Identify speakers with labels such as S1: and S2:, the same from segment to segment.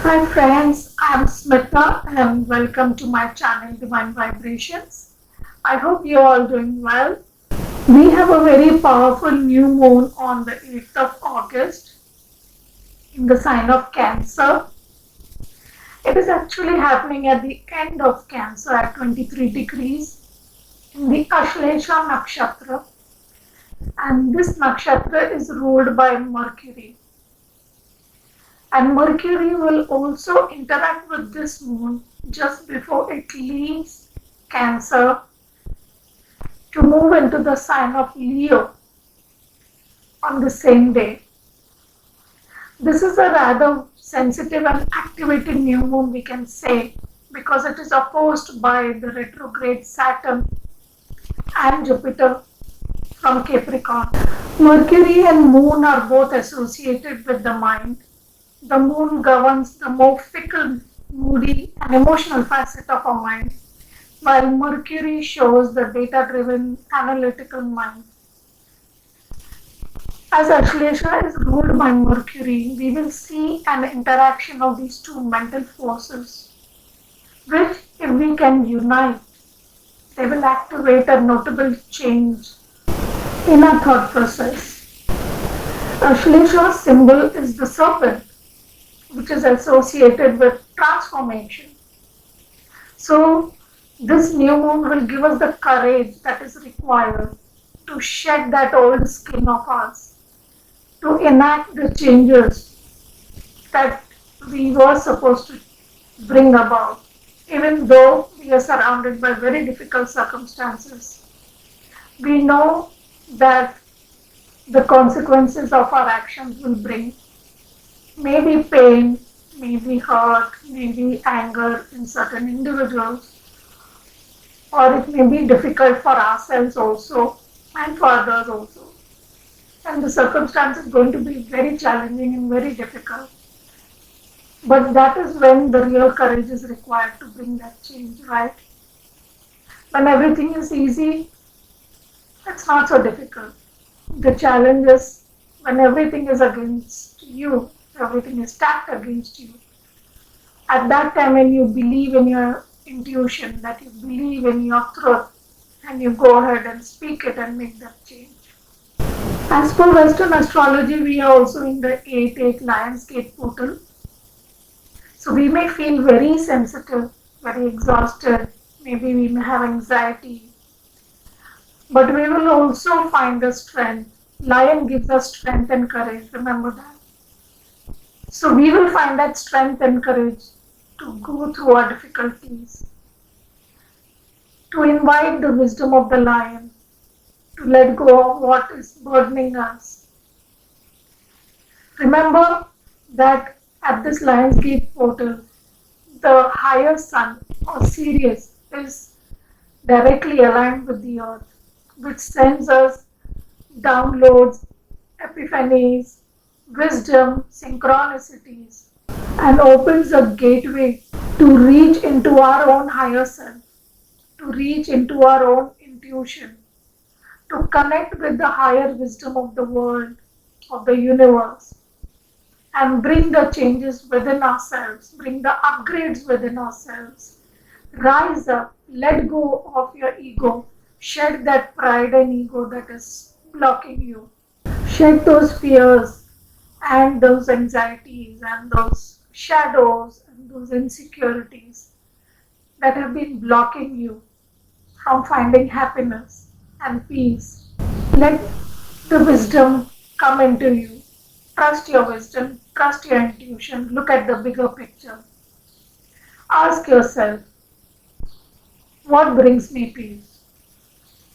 S1: Hi friends, I'm Smita and welcome to my channel Divine Vibrations. I hope you're all doing well. We have a very powerful new moon on the 8th of August in the sign of Cancer. It is actually happening at the end of Cancer at 23 degrees in the Ashlesha Nakshatra, and this nakshatra is ruled by Mercury. And Mercury will also interact with this moon just before it leaves Cancer to move into the sign of Leo on the same day. This is a rather sensitive and activated new moon, we can say, because it is opposed by the retrograde Saturn and Jupiter from Capricorn. Mercury and moon are both associated with the mind. The moon governs the more fickle, moody, and emotional facet of our mind, while Mercury shows the data driven, analytical mind. As Ashlesha is ruled by Mercury, we will see an interaction of these two mental forces, which, if we can unite, they will activate a notable change in our thought process. Ashlesha's symbol is the serpent, which is associated with transformation. So, this new moon will give us the courage that is required to shed that old skin of ours, to enact the changes that we were supposed to bring about, even though we are surrounded by very difficult circumstances. We know that the consequences of our actions will bring maybe pain, maybe hurt, maybe anger in certain individuals, or it may be difficult for ourselves also and for others also. And the circumstance is going to be very challenging and very difficult. But that is when the real courage is required to bring that change, right? When everything is easy, it's not so difficult. The challenge is when everything is against you, everything is stacked against you. At that time, when you believe in your intuition, that you believe in your truth, and you go ahead and speak it and make that change. As per Western astrology, we are also in the 8-8 Lionsgate portal. So we may feel very sensitive, very exhausted, maybe we may have anxiety, but we will also find the strength. Lion gives us strength and courage, remember that. So we will find that strength and courage to go through our difficulties, to invite the wisdom of the lion, to let go of what is burdening us. Remember that at this Lionsgate portal, the higher sun or Sirius is directly aligned with the earth, which sends us downloads, epiphanies, wisdom, synchronicities, and opens a gateway to reach into our own higher self, to reach into our own intuition, to connect with the higher wisdom of the world, of the universe, and bring the changes within ourselves, bring the upgrades within ourselves. Rise up, let go of your ego, shed that pride and ego that is blocking you. Shed those fears and those anxieties and those shadows and those insecurities that have been blocking you from finding happiness and peace. Let the wisdom come into you. Trust your wisdom, trust your intuition, look at the bigger picture. Ask yourself, what brings me peace?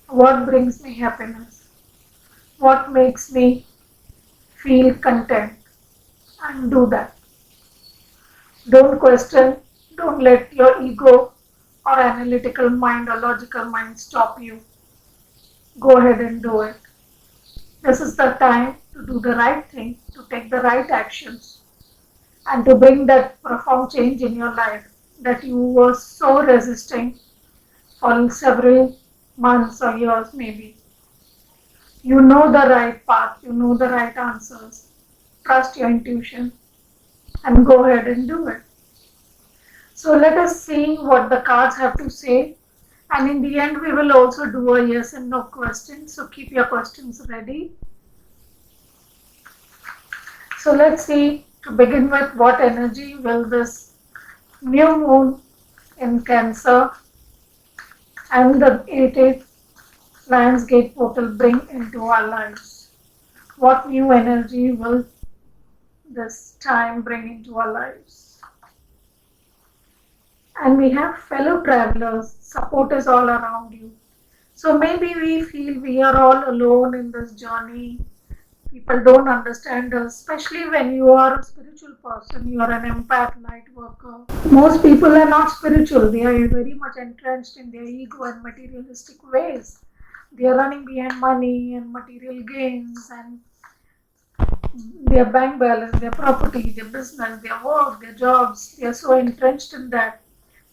S1: What brings me happiness? What makes me feel content? And do that. Don't question, don't let your ego or analytical mind or logical mind stop you. Go ahead and do it. This is the time to do the right thing, to take the right actions, and to bring that profound change in your life that you were so resisting for several months or years, maybe. You know the right path, you know the right answers. Trust your intuition. and go ahead and do it. So let us see what the cards have to say. And in the end, we will also do a yes and no question. So keep your questions ready. So let's see, to begin with, what energy will this new moon in Cancer and the 88th Lions Gate portal bring into our lives? What new energy will this time bring into our lives? And we have fellow travelers, support is all around you. So maybe we feel we are all alone in this journey. People don't understand us, especially when you are a spiritual person, you are an empath, light worker. Most people are not spiritual, they are very much entrenched in their ego and materialistic ways. They are running behind money and material gains and their bank balance, their property, their business, their work, their jobs. They are so entrenched in that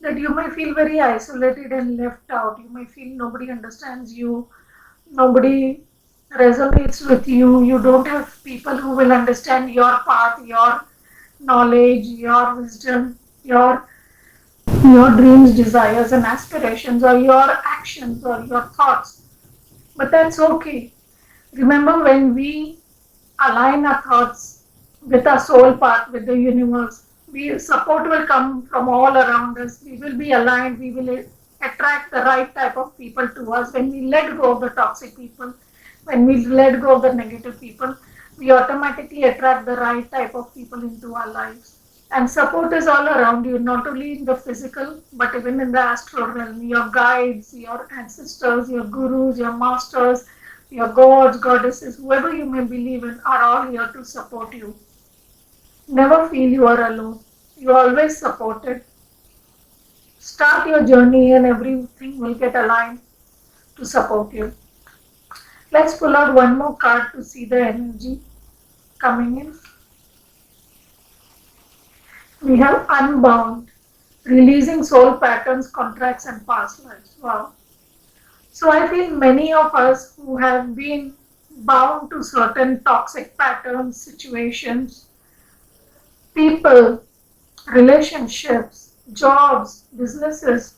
S1: you may feel very isolated and left out. You may feel nobody understands you, nobody resonates with you. You don't have people who will understand your path, your knowledge, your wisdom, your dreams, desires, and aspirations, or your actions, or your thoughts. But that's okay. Remember, when we align our thoughts with our soul path, with the universe, support will come from all around us. We will be aligned. We will attract the right type of people to us. When we let go of the toxic people, when we let go of the negative people, we automatically attract the right type of people into our lives. And support is all around you, not only in the physical, but even in the astral realm. Your guides, your ancestors, your gurus, your masters, your gods, goddesses, whoever you may believe in, are all here to support you. Never feel you are alone. You are always supported. Start your journey and everything will get aligned to support you. Let's pull out one more card to see the energy coming in. We have Unbound, releasing soul patterns, contracts, and past lives. Wow. So I feel many of us who have been bound to certain toxic patterns, situations, people, relationships, jobs, businesses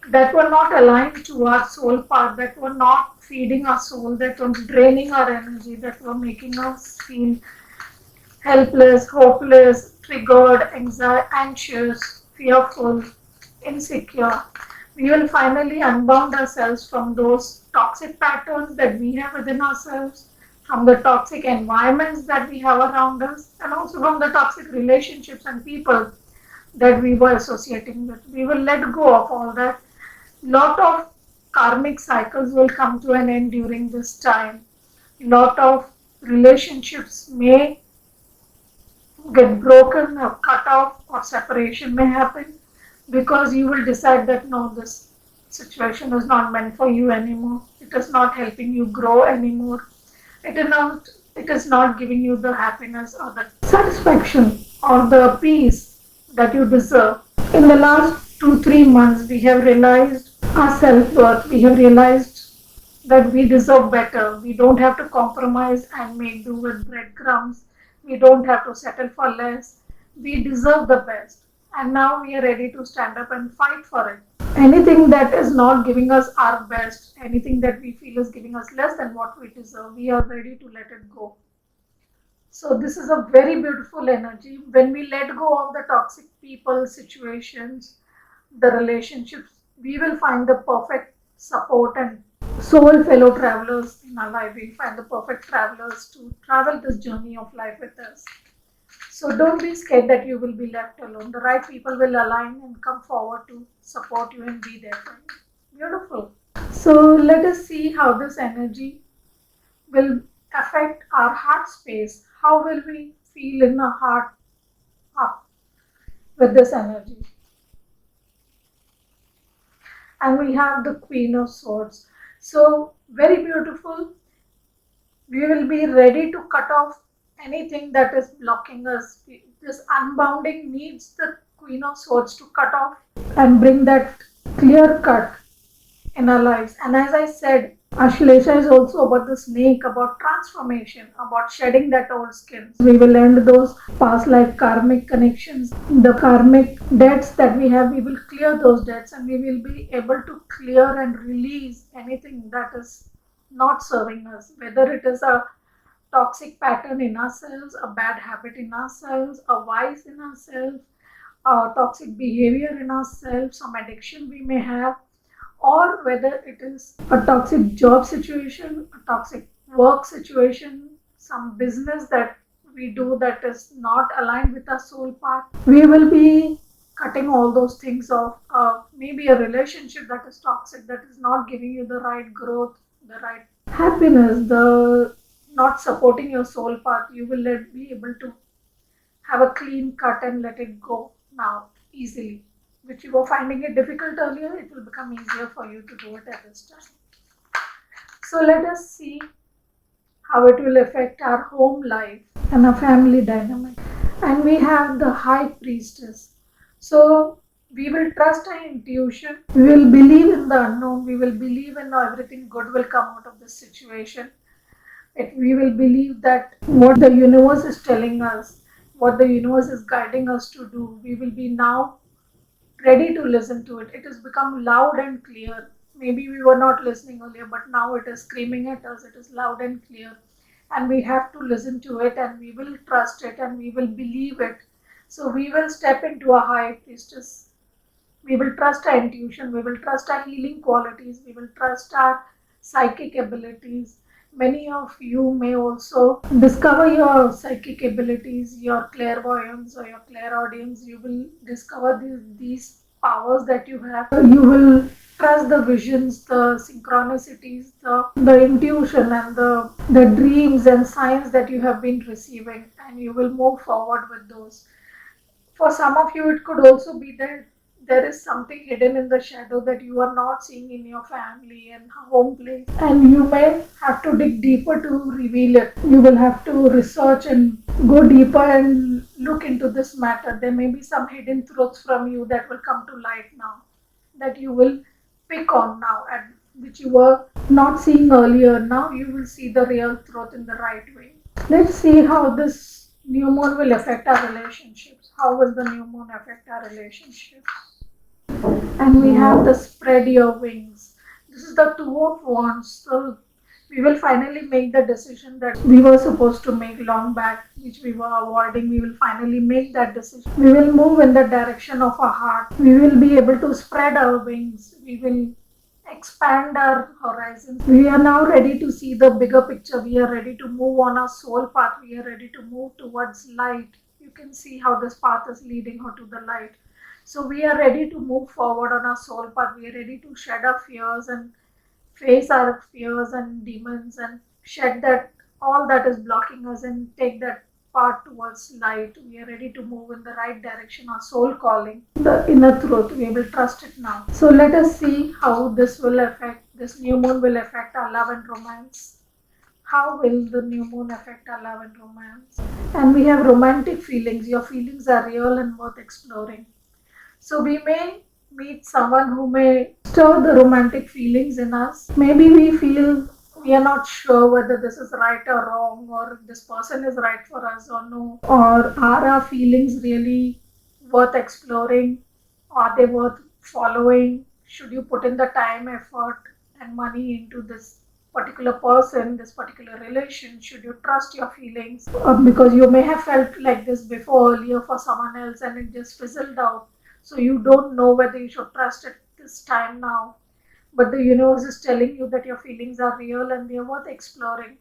S1: that were not aligned to our soul path, that were not feeding our soul, that were draining our energy, that were making us feel helpless, hopeless, triggered, anxious, fearful, insecure. We will finally unbound ourselves from those toxic patterns that we have within ourselves, from the toxic environments that we have around us, and also from the toxic relationships and people that we were associating with. We will let go of all that. Lot of karmic cycles will come to an end during this time. Lot of relationships may get broken or cut off, or separation may happen, because you will decide that no, this situation is not meant for you anymore. It is not helping you grow anymore. It is not giving you the happiness or the satisfaction or the peace that you deserve. In the last 2-3 months, we have realized our self-worth. We have realized that we deserve better. We don't have to compromise and make do with breadcrumbs. We don't have to settle for less. We deserve the best. And now we are ready to stand up and fight for it. Anything that is not giving us our best, anything that we feel is giving us less than what we deserve, we are ready to let it go. So this is a very beautiful energy. When we let go of the toxic people, situations, the relationships, we will find the perfect support and soul fellow travelers in our life. We'll find the perfect travelers to travel this journey of life with us. So don't be scared that you will be left alone. The right people will align and come forward to support you and be there for you. Beautiful. So let us see how this energy will affect our heart space. How will we feel in our heart up with this energy? And we have the Queen of Swords. So very beautiful. We will be ready to cut off anything that is blocking us. This unbounding needs the Queen of Swords to cut off and bring that clear cut in our lives. And as I said, Ashlesha is also about the snake, about transformation, about shedding that old skins. We will end those past life karmic connections, the karmic debts that we have. We will clear those debts and we will be able to clear and release anything that is not serving us, whether it is a toxic pattern in ourselves, a bad habit in ourselves, a vice in ourselves, toxic behavior in ourselves, some addiction we may have, or whether it is a toxic job situation, a toxic work situation, some business that we do that is not aligned with our soul path. We will be cutting all those things off. Maybe a relationship that is toxic, that is not giving you the right growth, the right happiness, the not supporting your soul path. You will be able to have a clean cut and let it go now easily. Which you were finding it difficult earlier, it will become easier for you to do it at this time. So let us see how it will affect our home life and our family dynamic. And we have the high priestess. So we will trust our intuition. We will believe in the unknown. We will believe in everything good will come out of this situation. We will believe that what the universe is telling us, what the universe is guiding us to do, we will be now ready to listen to it. It has become loud and clear. Maybe we were not listening earlier, but now it is screaming at us. It is loud and clear. And we have to listen to it and we will trust it and we will believe it. So we will step into a high priestess. We will trust our intuition. We will trust our healing qualities. We will trust our psychic abilities. Many of you may also discover your psychic abilities, your clairvoyance or your clairaudience. You will discover these powers that you have. You will trust the visions, the synchronicities, the intuition and the dreams and signs that you have been receiving, and you will move forward with those. For some of you, it could also be that there is something hidden in the shadow that you are not seeing in your family and home place, and you may have to dig deeper to reveal it. You will have to research and go deeper and look into this matter. There may be some hidden truths from you that will come to light now, that you will pick on now, and which you were not seeing earlier. Now you will see the real truth in the right way. Let's see how this new moon will affect our relationships. How will the new moon affect our relationships? And we have the spread your wings. This is the two of wands. So we will finally make the decision that we were supposed to make long back, which we were avoiding. We will finally make that decision. We will move in the direction of our heart. We will be able to spread our wings. We will expand our horizons. We are now ready to see the bigger picture. We are ready to move on our soul path. We are ready to move towards light. You can see how this path is leading her to the light. So we are ready to move forward on our soul path. We are ready to shed our fears and face our fears and demons and shed that all that is blocking us and take that path towards light. We are ready to move in the right direction, our soul calling, the inner truth. We will trust it now. So let us see how this new moon will affect our love and romance. How will the new moon affect our love and romance? And we have romantic feelings. Your feelings are real and worth exploring. So we may meet someone who may stir the romantic feelings in us. Maybe we feel we are not sure whether this is right or wrong, or this person is right for us or no. Or are our feelings really worth exploring? Are they worth following? Should you put in the time, effort, and money into this particular person, this particular relation? Should you trust your feelings? Because you may have felt like this before earlier for someone else and it just fizzled out. So you don't know whether you should trust it this time now. But the universe is telling you that your feelings are real and they're worth exploring.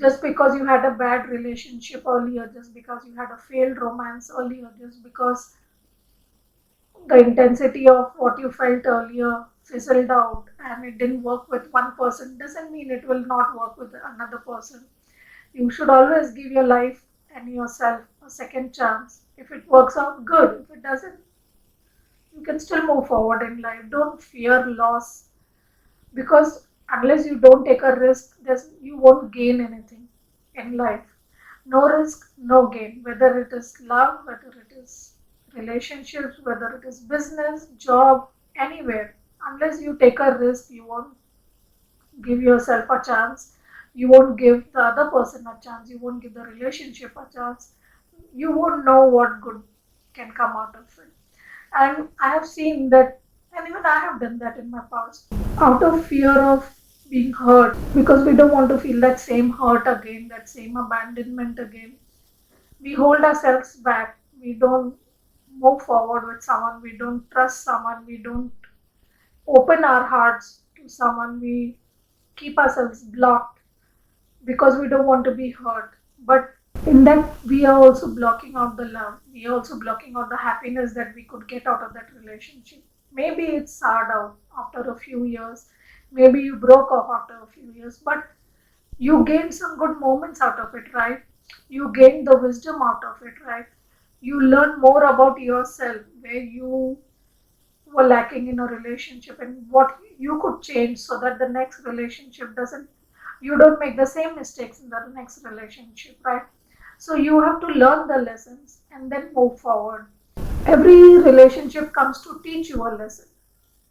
S1: Just because you had a bad relationship earlier, just because you had a failed romance earlier, just because the intensity of what you felt earlier fizzled out and it didn't work with one person, doesn't mean it will not work with another person. You should always give your life and yourself a second chance. If it works out, good. If it doesn't, you can still move forward in life. Don't fear loss, because unless you don't take a risk, you won't gain anything in life. No risk, no gain. Whether it is love, whether it is relationships, whether it is business, job, anywhere. Unless you take a risk, you won't give yourself a chance. You won't give the other person a chance. You won't give the relationship a chance. You won't know what good can come out of it. And I have seen that, and even I have done that in my past, out of fear of being hurt, because we don't want to feel that same hurt again, that same abandonment again. We hold ourselves back. We don't move forward with someone. We don't trust someone. We don't open our hearts to someone. We keep ourselves blocked because we don't want to be hurt. But in that, we are also blocking out the love. We are also blocking out the happiness that we could get out of that relationship. Maybe it's soured out after a few years. Maybe you broke off after a few years, but you gained some good moments out of it, right? You gained the wisdom out of it, right? You learn more about yourself where you were lacking in a relationship and what you could change so that the next relationship doesn't, you don't make the same mistakes in the next relationship, right? So you have to learn the lessons and then move forward. Every relationship comes to teach you a lesson.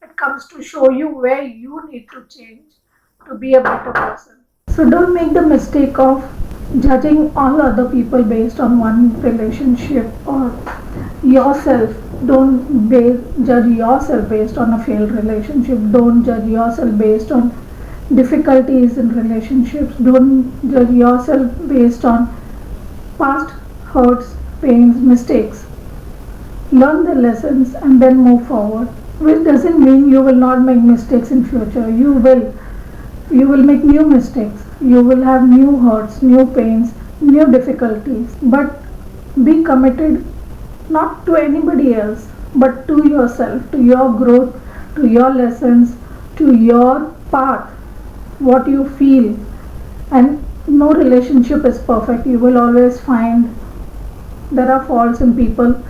S1: It comes to show you where you need to change to be a better person. So don't make the mistake of judging all other people based on one relationship or yourself. Don't judge yourself based on a failed relationship. Don't judge yourself based on difficulties in relationships. Don't judge yourself based on past hurts, pains, mistakes. Learn the lessons and then move forward. Which doesn't mean you will not make mistakes in future. You will. You will make new mistakes. You will have new hurts, new pains, new difficulties. But be committed not to anybody else, but to yourself, to your growth, to your lessons, to your path, what you feel. And no relationship is perfect. You will always find there are faults in people,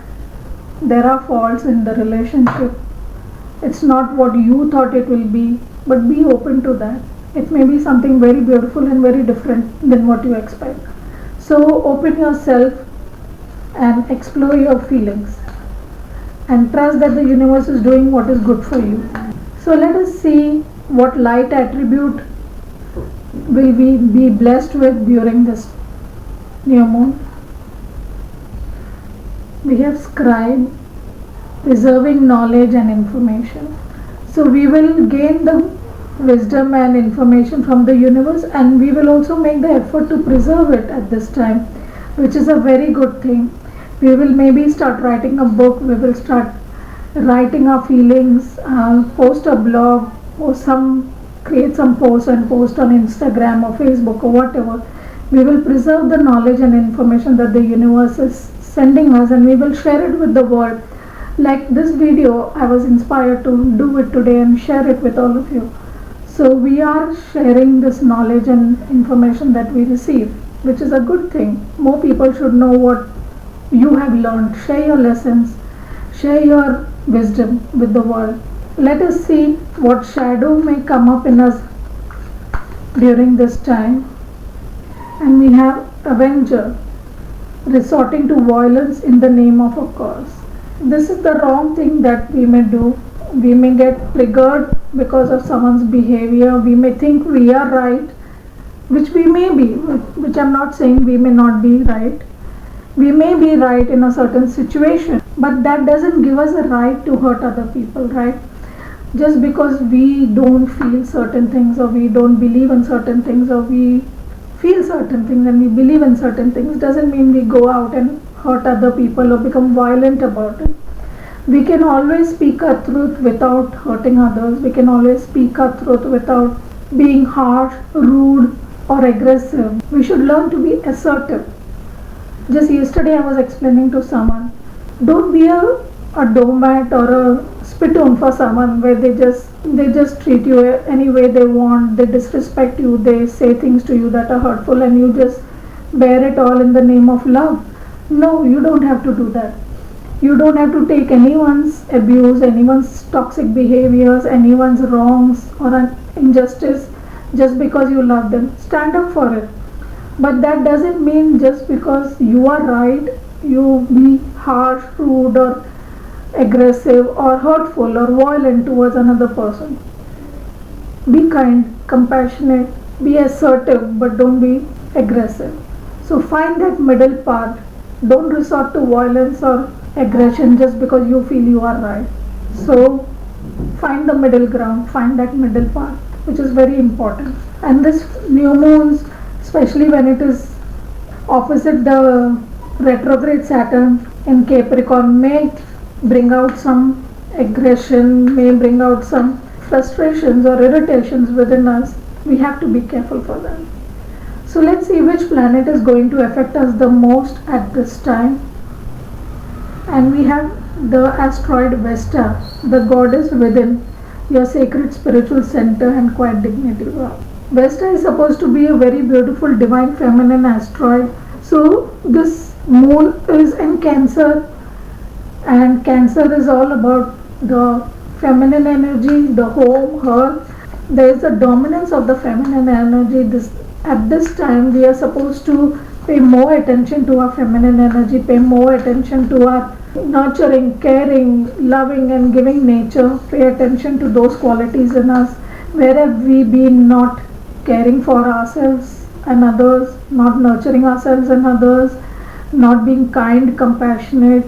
S1: there are faults in the relationship. It's not what you thought it will be, but be open to that. It may be something very beautiful and very different than what you expect. So open yourself and explore your feelings and trust that the universe is doing what is good for you. So let us see what light attribute will we be blessed with during this new moon. We have scribe, preserving knowledge and information. So we will gain the wisdom and information from the universe, and we will also make the effort to preserve it at this time, which is a very good thing. We will maybe start writing a book, we will start writing our feelings, post a blog, or create some posts and post on Instagram or Facebook or whatever. We will preserve the knowledge and information that the universe is sending us, and we will share it with the world. Like this video, I was inspired to do it today and share it with all of you. So we are sharing this knowledge and information that we receive, which is a good thing. More people should know what you have learned. Share your lessons, share your wisdom with the world. Let us see what shadow may come up in us during this time. And we have Avenger, resorting to violence in the name of a cause. This is the wrong thing that we may do. We may get triggered because of someone's behavior. We may think we are right, which we may be, which I'm not saying we may not be right. We may be right in a certain situation, but that doesn't give us a right to hurt other people, right? Just because we don't feel certain things, or we don't believe in certain things, or we feel certain things and we believe in certain things, doesn't mean we go out and hurt other people or become violent about it. We can always speak our truth without hurting others. We can always speak our truth without being harsh, rude, or aggressive. We should learn to be assertive. Just yesterday I was explaining to someone, don't be a doormat or a spittoon for someone where they just treat you any way they want, they disrespect you, they say things to you that are hurtful, and you just bear it all in the name of love. No, you don't have to do that. You don't have to take anyone's abuse, anyone's toxic behaviors, anyone's wrongs or an injustice just because you love them. Stand up for it. But that doesn't mean just because you are right, you be harsh, rude, or aggressive, or hurtful, or violent towards another person. Be kind, compassionate, be assertive, but don't be aggressive. So find that middle path. Don't resort to violence or aggression just because you feel you are right. So find the middle ground, find that middle path, which is very important. And this new moons, especially when it is opposite the retrograde Saturn in Capricorn, may bring out some aggression, may bring out some frustrations or irritations within us. We have to be careful for that. So let's see which planet is going to affect us the most at this time. And we have the asteroid Vesta, the goddess within your sacred spiritual center and quiet dignity. Vesta is supposed to be a very beautiful divine feminine asteroid. So this moon is in Cancer, and Cancer is all about the feminine energy, the home, hearth. There is a dominance of the feminine energy. At this time we are supposed to pay more attention to our feminine energy, pay more attention to our nurturing, caring, loving and giving nature, pay attention to those qualities in us. Where have we been not caring for ourselves and others, not nurturing ourselves and others, not being kind, compassionate,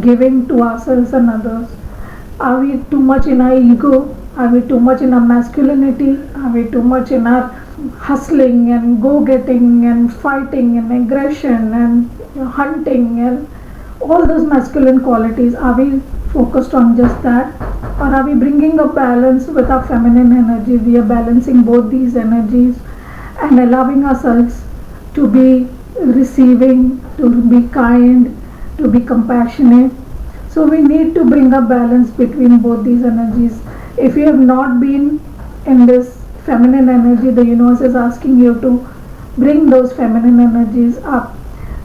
S1: giving to ourselves and others? Are we too much in our ego? Are we too much in our masculinity? Are we too much in our hustling and go-getting and fighting and aggression and hunting and all those masculine qualities? Are we focused on just that, or are we bringing a balance with our feminine energy? We are balancing both these energies and allowing ourselves to be receiving, to be kind, to be compassionate. So we need to bring a balance between both these energies. If you have not been in this feminine energy, the universe is asking you to bring those feminine energies up.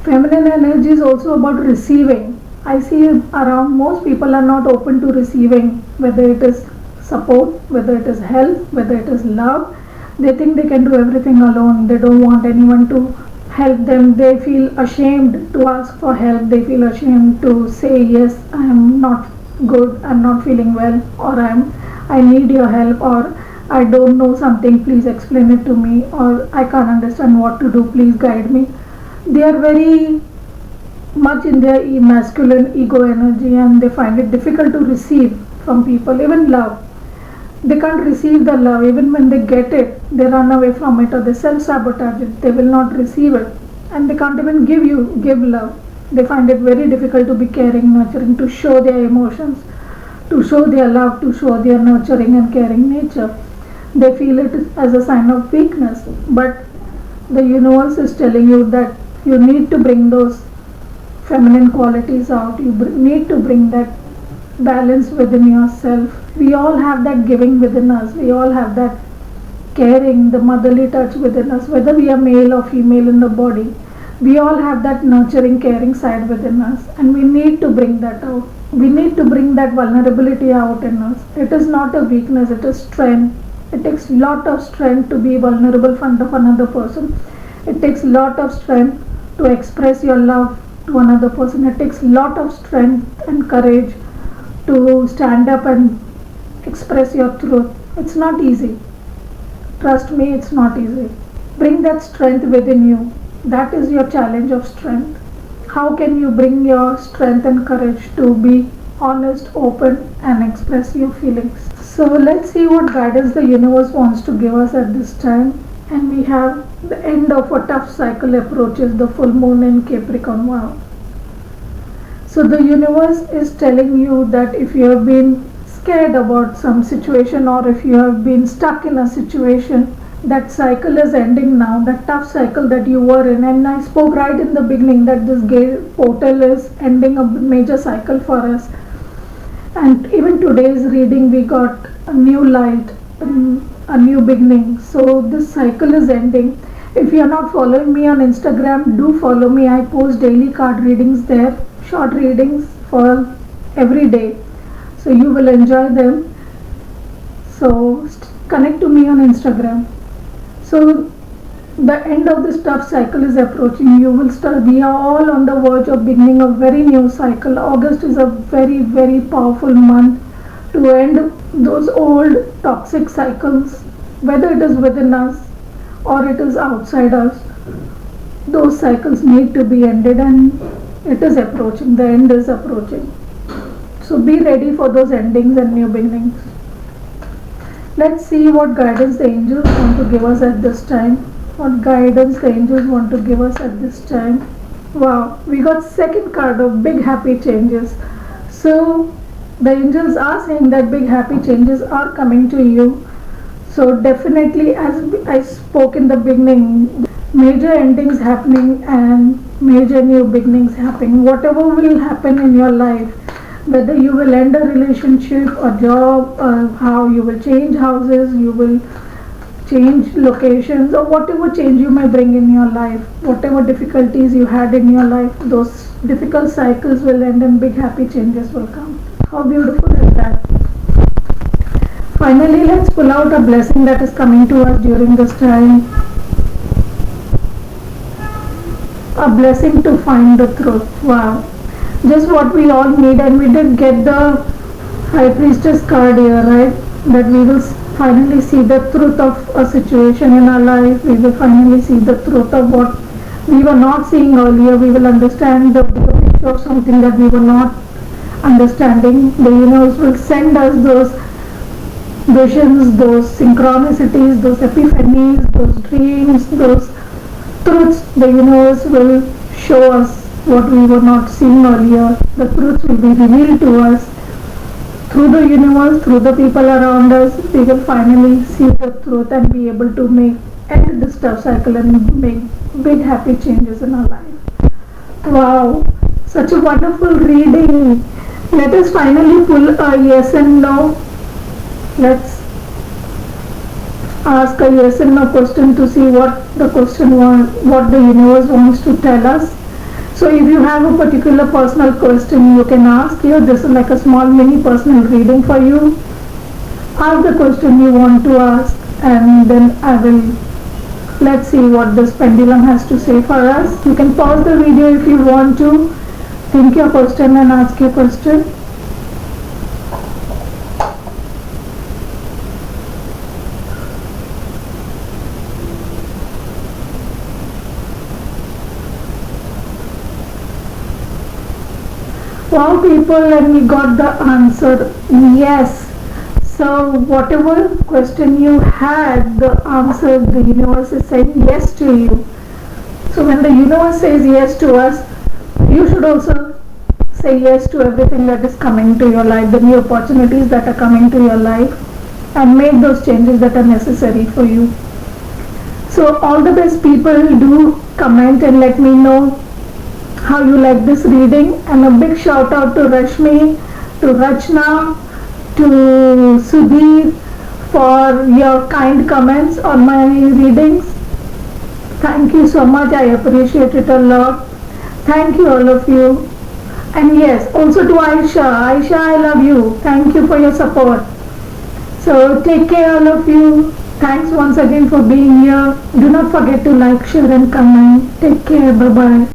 S1: Feminine energy is also about receiving. I see around most people are not open to receiving, whether it is support, whether it is help, whether it is love. They think they can do everything alone. They don't want anyone to help them. They feel ashamed to ask for help. They feel ashamed to say, yes, I am not good, I am not feeling well, or I need your help, or I don't know something, please explain it to me, or I can't understand what to do, please guide me. They are very much in their masculine ego energy and they find it difficult to receive from people, even love. They can't receive the love. Even when they get it, they run away from it or they self-sabotage it. They will not receive it and they can't even give love. They find it very difficult to be caring, nurturing, to show their emotions, to show their love, to show their nurturing and caring nature. They feel it as a sign of weakness, but the universe is telling you that you need to bring those feminine qualities out. You need to bring that balance within yourself. We all have that giving within us. We all have that caring, the motherly touch within us, whether we are male or female in the body. We all have that nurturing, caring side within us, and we need to bring that out. We need to bring that vulnerability out in us. It is not a weakness, it is strength. It takes lot of strength to be vulnerable in front of another person. It takes lot of strength to express your love to another person. It takes lot of strength and courage to stand up and express your truth. It's not easy. Trust me, it's not easy. Bring that strength within you. That is your challenge of strength. How can you bring your strength and courage to be honest, open and express your feelings? So let's see what guidance the universe wants to give us at this time. And we have the end of a tough cycle approaches, the full moon in Capricorn. Wow. So the universe is telling you that if you have been scared about some situation or if you have been stuck in a situation, that cycle is ending now, that tough cycle that you were in. And I spoke right in the beginning that this gate portal is ending a major cycle for us. And even today's reading we got a new light, a new beginning. So this cycle is ending. If you are not following me on Instagram, do follow me. I post daily card readings there, short readings for every day. So you will enjoy them. So connect to me on Instagram. So the end of this tough cycle is approaching. You will start. We are all on the verge of beginning a very new cycle. August is a very, very powerful month to end those old toxic cycles whether it is within us or it is outside us. Those cycles need to be ended, and it is approaching. The end is approaching. So be ready for those endings and new beginnings. Let's see what guidance the angels want to give us at this time. What guidance the angels want to give us at this time. Wow, we got second card of big happy changes. So the angels are saying that big happy changes are coming to you. So definitely, as I spoke in the beginning, major endings happening and major new beginnings happening. Whatever will happen in your life, whether you will end a relationship, a job, how you will change houses, you will change locations, or whatever change you may bring in your life, whatever difficulties you had in your life, those difficult cycles will end and big happy changes will come. How beautiful is that? Finally, let's pull out a blessing that is coming to us during this time. A blessing to find the truth. Wow. Just what we all need, and we did get the High Priestess card here, right? That we will finally see the truth of a situation in our life. We will finally see the truth of what we were not seeing earlier. We will understand the bigger picture of something that we were not understanding. The universe will send us those visions, those synchronicities, those epiphanies, those dreams, those truths. The universe will show us what we were not seeing earlier. The truths will be revealed to us through the universe, through the people around us. We will finally see the truth and be able to end this tough cycle and make big happy changes in our life. Wow, such a wonderful reading. Let us finally pull a yes and no. Let's ask a yes and no question to see what what the universe wants to tell us. So if you have a particular personal question, you can ask here. This is like a small mini personal reading for you. Ask the question you want to ask, and then let's see what this pendulum has to say for us. You can pause the video if you want to think your question and ask your question. Wow, people, and we got the answer yes. So whatever question you had, the answer, the universe is saying yes to you. So when the universe says yes to us, you should also say yes to everything that is coming to your life, the new opportunities that are coming to your life, and make those changes that are necessary for you. So all the best, people. Do comment and let me know how you like this reading, and a big shout out to Rashmi, to Rachna, to Sudhir for your kind comments on my readings. Thank you so much. I appreciate it a lot. Thank you, all of you. And yes, also to Aisha. Aisha, I love you. Thank you for your support. So take care, all of you. Thanks once again for being here. Do not forget to like, share and comment. Take care. Bye-bye.